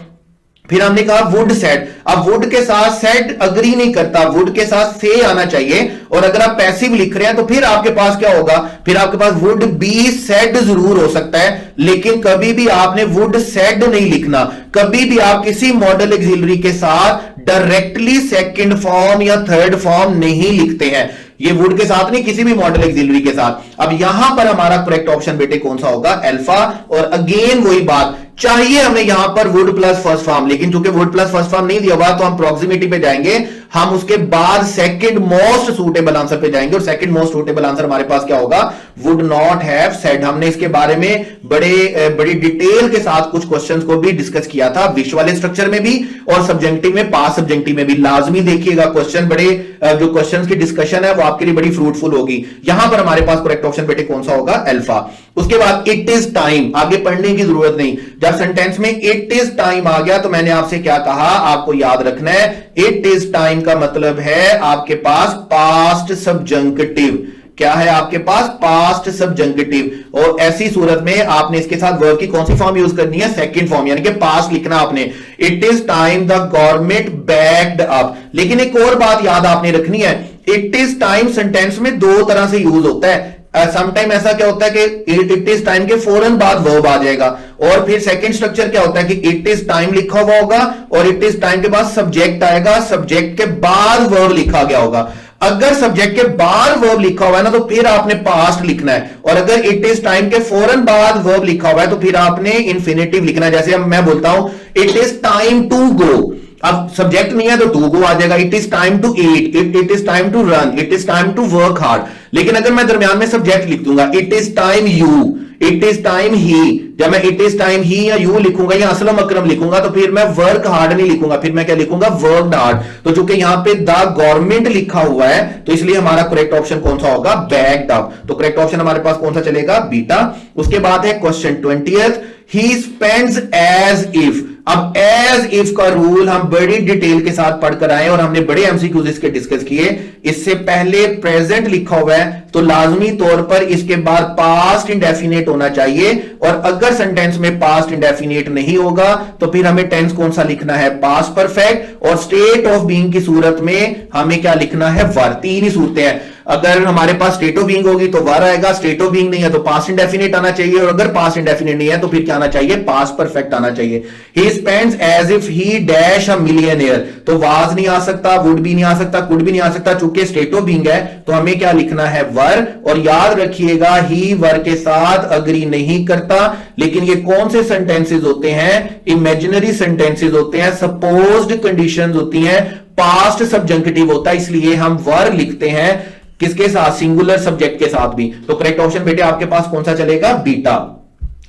फिर हमने कहा वुड सेड, अब वुड के साथ सेड अग्री नहीं करता, वुड के साथ से आना चाहिए। और अगर आप पैसिव लिख रहे हैं तो फिर आपके पास क्या होगा? फिर आपके पास वुड बी सेड जरूर हो सकता है, लेकिन कभी भी आपने वुड सेड नहीं लिखना। कभी भी आप किसी मॉडल एक्सिलरी के साथ डायरेक्टली सेकंड फॉर्म या थर्ड फॉर्म नहीं लिखते हैं। ये वुड के साथ नहीं, किसी भी मॉडल एक्सिलरी के साथ। अब यहां पर हमारा करेक्ट ऑप्शन बेटे कौन सा होगा? अल्फा। और अगेन वही बात, चाहिए हमें यहां पर वुड प्लस फर्स्ट फॉर्म, लेकिन चूंकि वुड प्लस फर्स्ट फॉर्म नहीं दिया हुआ तो हम प्रॉक्सिमिटी पे जाएंगे, हम उसके बाद सेकंड मोस्ट सूटेबल आंसर पे जाएंगे। और सेकंड मोस्ट सूटेबल आंसर हमारे पास क्या होगा? Would not have said. हमने इसके बारे में बड़ी डिटेल के साथ कुछ क्वेश्चंस को भी डिस्कस किया था, विश वाले स्ट्रक्चर में भी और सब्जेक्टिव में, पास सब्जेक्टिव में भी। लाजमी देखिएगा क्वेश्चन, बड़े जो क्वेश्चंस की डिस्कशन है वो आपके लिए बड़ी फ्रूटफुल होगी। यहां पर हमारे पास करेक्ट ऑप्शन बेटे कौन सा होगा? अल्फा। उसके बाद इट इज टाइम, आगे पढ़ने की जरूरत नहीं। जब सेंटेंस में इट इज टाइम आ गया तो मैंने आपसे क्या कहा, आपको याद रखना है, इट इज टाइम का मतलब है आपके पास पास्ट सब्जंक्टिव। क्या है आपके पास? Past subjunctive. और ऐसी सूरत में आपने इसके साथ वर्ब की कौन सी फॉर्म यूज करनी है? सेकंड फॉर्म, यानी कि पास्ट लिखना आपने। It is time the government backed up. लेकिन एक और बात याद आपने रखनी है, इट इज टाइम सेंटेंस में दो तरह से यूज होता है। समटाइम ऐसा क्या होता है कि इट इज टाइम के फौरन बाद वर्ब आ जाएगा, और फिर सेकंड स्ट्रक्चर क्या होता है कि इट इज टाइम लिखा हुआ होगा और इट इज टाइम के बाद सब्जेक्ट आएगा, सब्जेक्ट के बाद वर्ब लिखा गया होगा। अगर सब्जेक्ट के बाद वर्ब लिखा हुआ है ना तो फिर आपने पास्ट लिखना है, और अगर इट इज टाइम के फौरन बाद वर्ब लिखा हुआ है तो फिर आपने इंफिनिटिव लिखना है। जैसे मैं बोलता हूं it is time to go, अब सब्जेक्ट नहीं है तो टू गो आ जाएगा। It is time to eat, it is time to run, it is time to work hard. लेकिन अगर मैं दरमियान में सब्जेक्ट लिख दूंगा, it is time you, it is time he, जब मैं इट इज टाइम ही या यू लिखूंगा या असलम अकरम लिखूंगा तो फिर मैं वर्क हार्ड नहीं लिखूंगा, फिर मैं क्या लिखूंगा? Worked hard. तो चूंकि यहां पे द गवर्नमेंट लिखा हुआ है तो इसलिए हमारा करेक्ट ऑप्शन कौन सा होगा? Backed up. तो करेक्ट ऑप्शन हमारे पास कौन सा चलेगा? बीटा। उसके बाद है question 20th, he spends as if. अब एज इफ का रूल हम बड़ी डिटेल के साथ पढ़कर आए और हमने बड़े एमसीक्यूज इसके डिस्कस किए। इससे पहले प्रेजेंट लिखा हुआ है तो लाजमी तौर पर इसके बाद पास्ट इंडेफिनिट होना चाहिए, और अगर सेंटेंस में पास्ट इंडेफिनिट नहीं होगा तो फिर हमें टेंस कौन सा लिखना है? Past perfect. और स्टेट ऑफ बीइंग की सूरत में हमें क्या लिखना है? वर। तीन ही सूरतें हैं। अगर हमारे पास स्टेट ऑफ बीइंग होगी तो वर आएगा, स्टेट ऑफ बीइंग नहीं है तो पास्ट इंडेफिनिट आना चाहिए, और अगर पास्ट इंडेफिनिट नहीं है तो फिर क्या आना चाहिए? पास्ट परफेक्ट आना चाहिए। He spends as if he dash a millionaire, तो वाज नहीं आ सकता, वुड भी नहीं आ सकता, कुड भी नहीं आ सकता, चूंकि स्टेट ऑफ बीइंग है तो हमें क्या लिखना है? वर। और याद रखिएगा ही वर के साथ अग्री नहीं करता, लेकिन ये कौन से सेंटेंसेस होते हैं? इमेजिनरी सेंटेंसेस होते हैं, सपोज्ड कंडीशंस होती हैं, पास्ट सब्जंक्टिव होता है, इसलिए हम वर लिखते हैं किसके साथ? सिंगुलर सब्जेक्ट के साथ भी। तो करेक्ट ऑप्शन बेटे आपके पास कौन सा चलेगा? बीटा।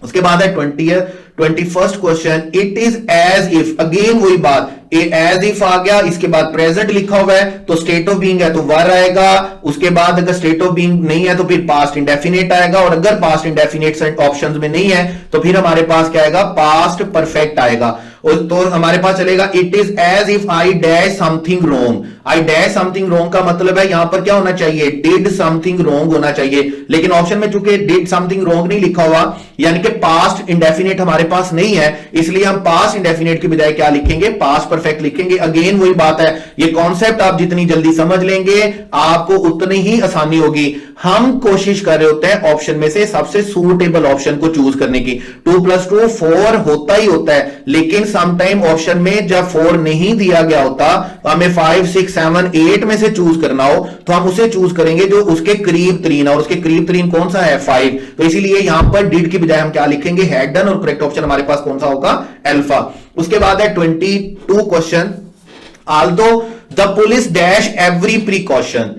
उसके बाद है 21st question, it is as if. Again वही बात, एज इफ आ गया, इसके बाद प्रेजेंट लिखा हुआ है तो स्टेट ऑफ बीइंग है तो वर आएगा। उसके बाद अगर स्टेट ऑफ बीइंग नहीं है तो फिर पास्ट इंडेफिनिट आएगा, और अगर पास्ट इंडेफिनिट ऑप्शंस में नहीं है तो फिर हमारे पास क्या आएगा? पास्ट परफेक्ट आएगा। तो हमारे पास चलेगा it is as if I dash something wrong. I dash something wrong का मतलब है यहां पर क्या होना चाहिए? डिड समथिंग रॉन्ग होना चाहिए, लेकिन ऑप्शन में चूंकि डिड समथिंग रॉन्ग नहीं लिखा हुआ, यानी कि पास्ट इंडेफिनिट हमारे पास नहीं है, इसलिए हम पास्ट इंडेफिनिट की बजाय क्या लिखेंगे? पास्ट परफेक्ट लिखेंगे। अगेन वही बात है, ये कॉन्सेप्ट आप जितनी जल्दी समझ लेंगे आपको उतनी ही आसानी होगी। हम कोशिश कर रहे होते हैं ऑप्शन में से सबसे सूटेबल ऑप्शन को चूज करने की। 2 + 2 4 होता ही होता है, लेकिन समटाइम ऑप्शन में जब 4 नहीं दिया गया होता, हमें 5 6 7 8 में से चूज करना हो तो हम उसे चूज करेंगे जो उसके करीब तरीन, और उसके करीब तरीन कौन सा है 5। तो इसीलिए यहां पर डिड की बजाय हम क्या लिखेंगे हैड डन, और करेक्ट ऑप्शन हमारे पास कौन सा होगा अल्फा। उसके बाद है 22 question, although the police dash every precaution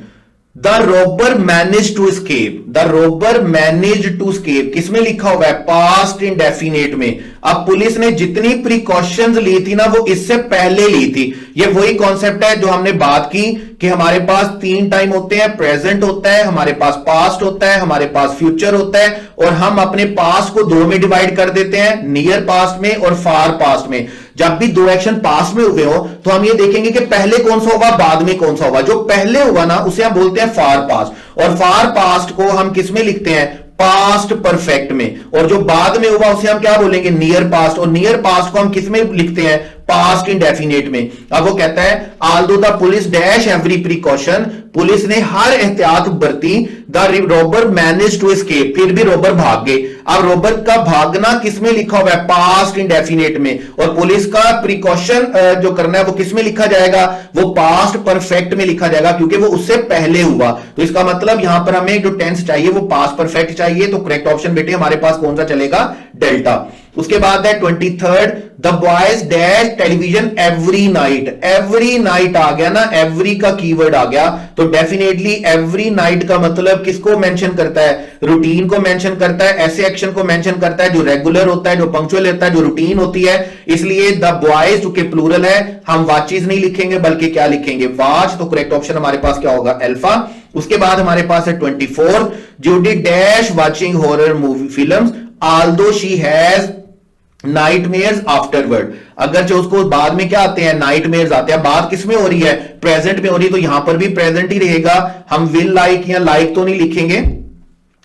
the robber managed to escape, the robber managed to escape किसमें लिखा हुआ है पास्ट इंडेफिनेट में। अब पुलिस ने जितनी प्रिकॉशंस ली थी ना वो इससे पहले ली थी। ये वही कॉन्सेप्ट है जो हमने बात की कि हमारे पास 3 टाइम होते हैं, प्रेजेंट होता है, हमारे पास पास्ट होता है, हमारे पास फ्यूचर होता है, और हम अपने पास्ट को 2 में डिवाइड कर देते हैं, नियर पास्ट में और फार पास्ट में। जब भी 2 एक्शन पास्ट में हुए हो तो हम ये देखेंगे कि पहले कौन सा होगा बाद में कौन सा होगा। जो पहले होगा ना उसे हम बोलते हैं फार पास्ट, और फार पास्ट को हम किस में लिखते हैं पास्ट परफेक्ट में, और जो बाद में हुआ उसे हम क्या बोलेंगे नियर पास्ट, और नियर पास्ट को हम किस में लिखते हैं पास्ट इंडेफिनेट में। अब वो कहता है although the police dash every precaution, police ने हर एहतियात बरती, the robber manage to escape, फिर भी रॉबर भाग गए। अब रॉबर का भागना किसमें लिखा हुआ है पास्ट इंडेफिनेट में, और पुलिस का प्रिकॉशन जो करना है वो किसमें लिखा जाएगा वो पास्ट परफेक्ट में लिखा जाएगा, क्योंकि वो उससे पहले हुआ। तो इसका मतलब यहां पर हमें जो टेंस चाहिए वो पास्ट परफेक्ट चाहिए। तो करेक्ट ऑप्शन बेटे हमारे पास कौन सा चलेगा डेल्टा। उसके बाद है 23rd, the boys dash television every night. Every night आ गया ना, एवरी का कीवर्ड आ गया, तो डेफिनेटली एवरी नाइट का मतलब किसको मेंशन करता है रूटीन को मेंशन करता है, ऐसे एक्शन को मेंशन करता है जो रेगुलर होता है, जो पंक्चुअल होता है, जो रूटीन होती है। इसलिए द बॉयज चूंकि प्लूरल है हम वाचीज नहीं लिखेंगे बल्कि क्या लिखेंगे वाच। तो करेक्ट ऑप्शन हमारे पास क्या होगा अल्फा। उसके बाद हमारे पास है 24, Judy dash watching horror movie films although she has nightmares afterward. अगर जो उसको बाद में क्या आते हैं नाइटमेयर्स आते हैं, बात किसमें हो रही है प्रेजेंट में हो रही है, तो यहां पर भी प्रेजेंट ही रहेगा। हम विल लाइक या लाइक तो नहीं लिखेंगे।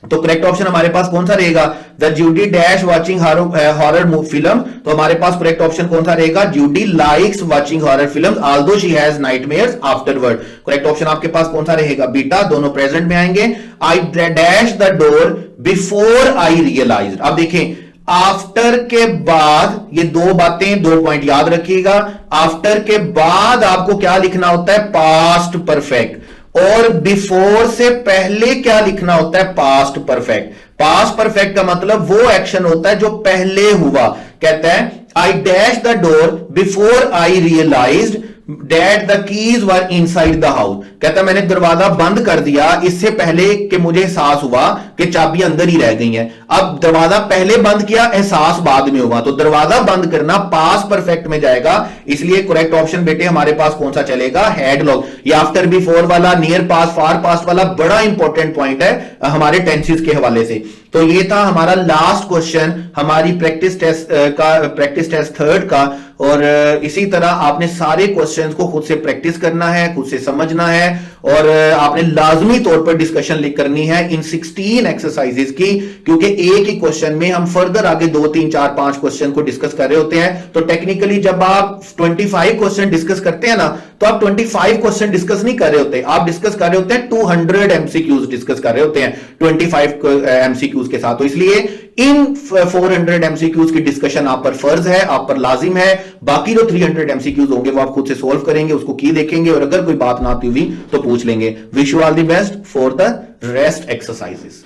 तो करेक्ट ऑप्शन हमारे पास कौन सा रहेगा the Judy dash watching horror film. तो हमारे पास करेक्ट ऑप्शन कौन सा रहेगा Judy likes watching horror film although she has nightmares afterward. Correct option आपके पास कौन सा रहेगा बीटा, दोनों प्रेजेंट में आएंगे। I dash the door before I realized. अब देखें आफ्टर के बाद ये 2 बातें 2 पॉइंट याद रखिएगा। आफ्टर के बाद आपको क्या लिखना होता है पास्ट परफेक्ट, और बिफोर से पहले क्या लिखना होता है पास्ट परफेक्ट। पास्ट परफेक्ट का मतलब वो एक्शन होता है जो पहले हुआ। कहता है I dash the door before I realized that the keys were inside the house. कहता है मैंने दरवाजा बंद कर दिया इससे पहले कि मुझे एहसास हुआ कि चाबी अंदर ही रह गई हैं। अब दरवाजा पहले बंद किया, एहसास बाद में हुआ, तो दरवाजा बंद करना पास्ट परफेक्ट में जाएगा। इसलिए करेक्ट ऑप्शन बेटे हमारे पास कौन सा चलेगा हेडलॉक। ये आफ्टर बिफोर वाला नियर पास्ट फार पास्ट वाला बड़ा इंपॉर्टेंट पॉइंट है हमारे टेंसेस के हवाले से। तो ये था हमारा लास्ट क्वेश्चन हमारी प्रैक्टिस टेस्ट 3rd का। और इसी तरह आपने सारे क्वेश्चंस को खुद से प्रैक्टिस करना है, खुद से समझना है, और आपने लाजमी तौर पर डिस्कशन करनी है इन 16 एक्सरसाइजेस की, क्योंकि एक ही क्वेश्चन में हम फर्दर आगे 2 3 4 5 क्वेश्चन को डिस्कस कर रहे होते हैं। तो टेक्निकली जब आप 25 क्वेश्चन डिस्कस करते हैं ना तो आप 25 क्वेश्चन डिस्कस नहीं कर रहे होते, आप डिस्कस कर रहे होते हैं 200 एमसीक्यूज डिस्कस कर रहे होते हैं 25 एमसीक्यूज के साथ। तो इसलिए इन 400 एमसीक्यूज की डिस्कशन आप पर फर्ज है, आप पर लाजिम है। बाकी जो 300 एमसीक्यूज होंगे वो आप खुद से सोल्व करेंगे, उसको की देखेंगे, और अगर कोई बात ना आती हुई तो पूछ लेंगे। Wish you all the best for the rest exercises.